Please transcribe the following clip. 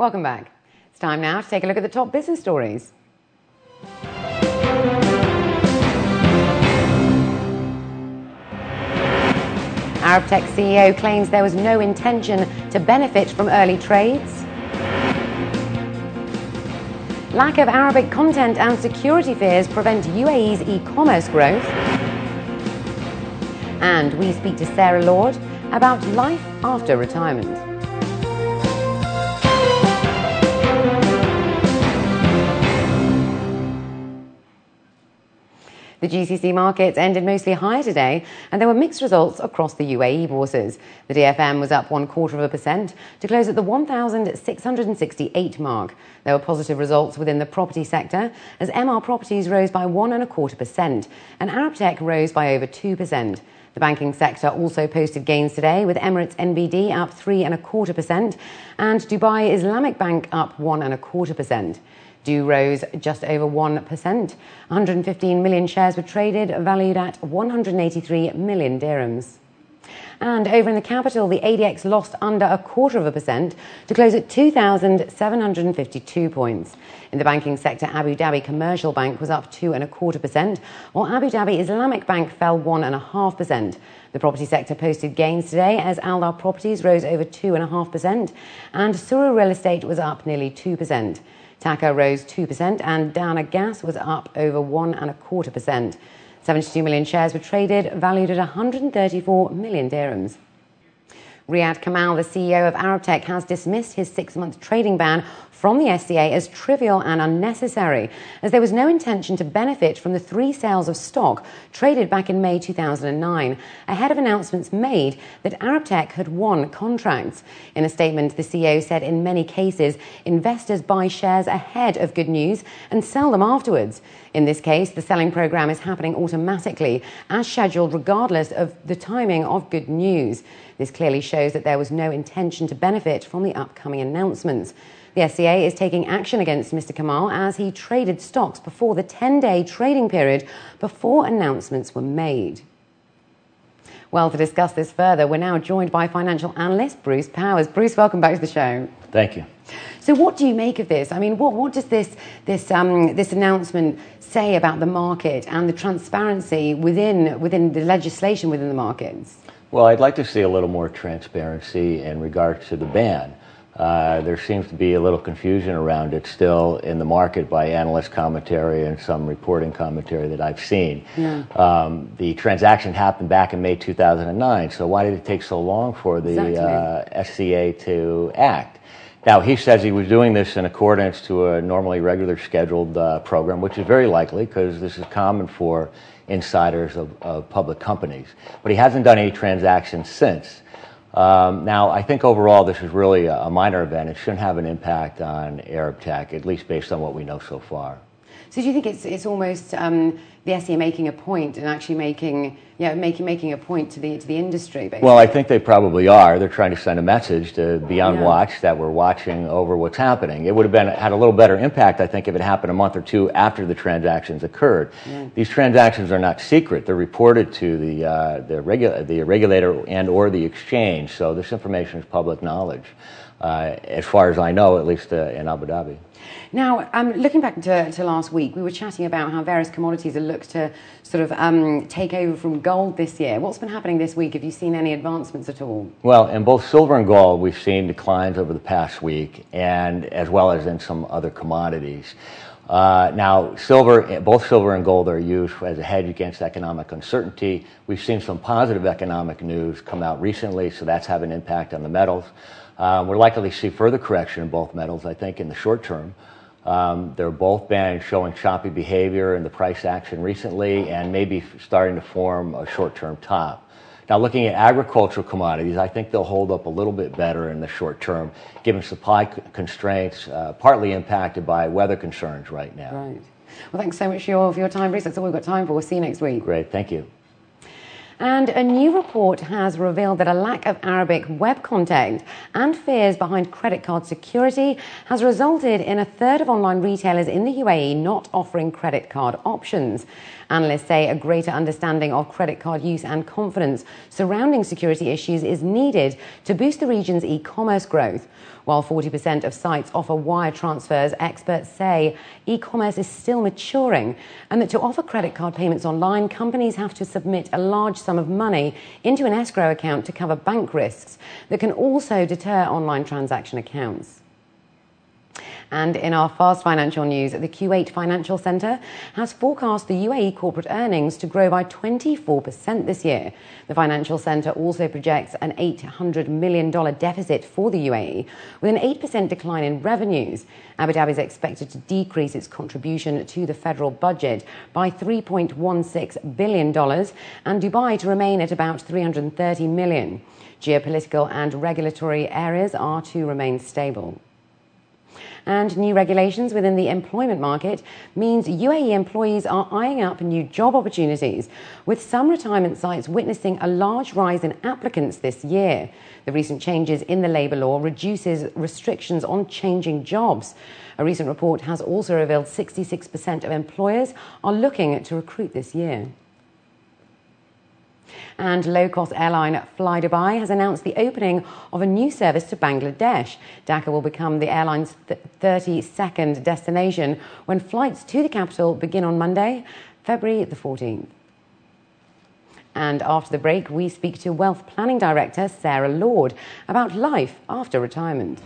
Welcome back. It's time now to take a look at the top business stories. Arabtech CEO claims there was no intention to benefit from early trades. Lack of Arabic content and security fears prevent UAE's e-commerce growth. And we speak to Sarah Lord about life after retirement. The GCC markets ended mostly higher today, and there were mixed results across the UAE bourses. The DFM was up 0.25% to close at the 1,668 mark. There were positive results within the property sector, as MR Properties rose by 1.25%, and Arabtech rose by over 2%. The banking sector also posted gains today, with Emirates NBD up 3.25% and Dubai Islamic Bank up 1.25%. DU rose just over 1%. 115 million shares were traded, valued at 183 million dirhams. And over in the capital, the ADX lost under 0.25% to close at 2,752 points. In the banking sector, Abu Dhabi Commercial Bank was up 2.25%, while Abu Dhabi Islamic Bank fell 1.5%. The property sector posted gains today as Aldar Properties rose over 2.5%, and Suru Real Estate was up nearly 2%. TACA rose 2%, and Dana Gas was up over 1.25%. 72 million shares were traded, valued at 134 million dirhams. Riyad Kamal, the CEO of Arabtech, has dismissed his 6-month trading ban from the SCA as trivial and unnecessary, as there was no intention to benefit from the 3 sales of stock traded back in May 2009, ahead of announcements made that Arabtech had won contracts. In a statement, the CEO said in many cases, investors buy shares ahead of good news and sell them afterwards. In this case, the selling program is happening automatically, as scheduled, regardless of the timing of good news. This clearly shows that there was no intention to benefit from the upcoming announcements. The SCA is taking action against Mr. Kamal as he traded stocks before the 10-day trading period before announcements were made. Well, to discuss this further, we're now joined by financial analyst Bruce Powers. Bruce, welcome back to the show. Thank you. So what do you make of this? I mean, what does this announcement say about the market and the transparency within the legislation within the markets? Well, I'd like to see a little more transparency in regards to the ban. There seems to be a little confusion around it still in the market by analyst commentary and some reporting commentary that I've seen. Yeah. The transaction happened back in May 2009, so why did it take so long for the SCA to act? Now, he says he was doing this in accordance to a normally regular scheduled program, which is very likely because this is common for insiders of public companies. But he hasn't done any transactions since. Now, I think overall this is really a minor event. It shouldn't have an impact on Arabtech, at least based on what we know so far. So do you think it's almost the SCA making a point and actually making a point to the industry, basically? Well, I think they probably are. They're trying to send a message to be on watch that we're watching over what's happening. It would have had a little better impact, I think, if it happened a month or two after the transactions occurred. Yeah. These transactions are not secret. They're reported to the regulator and or the exchange. So this information is public knowledge, as far as I know, at least in Abu Dhabi. Now, looking back to last week, we were chatting about how various commodities are looked to sort of take over from gold this year. What's been happening this week? Have you seen any advancements at all? Well, in both silver and gold, we've seen declines over the past week, and as well as in some other commodities. Now, both silver and gold are used as a hedge against economic uncertainty. We've seen some positive economic news come out recently, so that's having an impact on the metals. We're likely to see further correction in both metals, I think, in the short term. They're both been showing choppy behavior in the price action recently and maybe starting to form a short-term top. Now, looking at agricultural commodities, I think they'll hold up a little bit better in the short term, given supply constraints, partly impacted by weather concerns right now. Right. Well, thanks so much for your time, Bruce. That's all we've got time for. We'll see you next week. Great. Thank you. And a new report has revealed that a lack of Arabic web content and fears behind credit card security has resulted in a third of online retailers in the UAE not offering credit card options. Analysts say a greater understanding of credit card use and confidence surrounding security issues is needed to boost the region's e-commerce growth. While 40% of sites offer wire transfers, experts say e-commerce is still maturing and that to offer credit card payments online, companies have to submit a large sum of money into an escrow account to cover bank risks that can also deter online transaction accounts. And in our fast financial news, the Kuwait Financial Centre has forecast the UAE corporate earnings to grow by 24% this year. The Financial Centre also projects an $800 million deficit for the UAE, with an 8% decline in revenues. Abu Dhabi is expected to decrease its contribution to the federal budget by $3.16 billion and Dubai to remain at about $330 million. Geopolitical and regulatory areas are to remain stable. And new regulations within the employment market means UAE employees are eyeing up new job opportunities, with some retirement sites witnessing a large rise in applicants this year. The recent changes in the labour law reduces restrictions on changing jobs. A recent report has also revealed 66% of employers are looking to recruit this year. And low-cost airline Fly Dubai has announced the opening of a new service to Bangladesh. Dhaka will become the airline's 32nd destination when flights to the capital begin on Monday, February the 14th. And after the break, we speak to Wealth Planning Director Sarah Lord about life after retirement.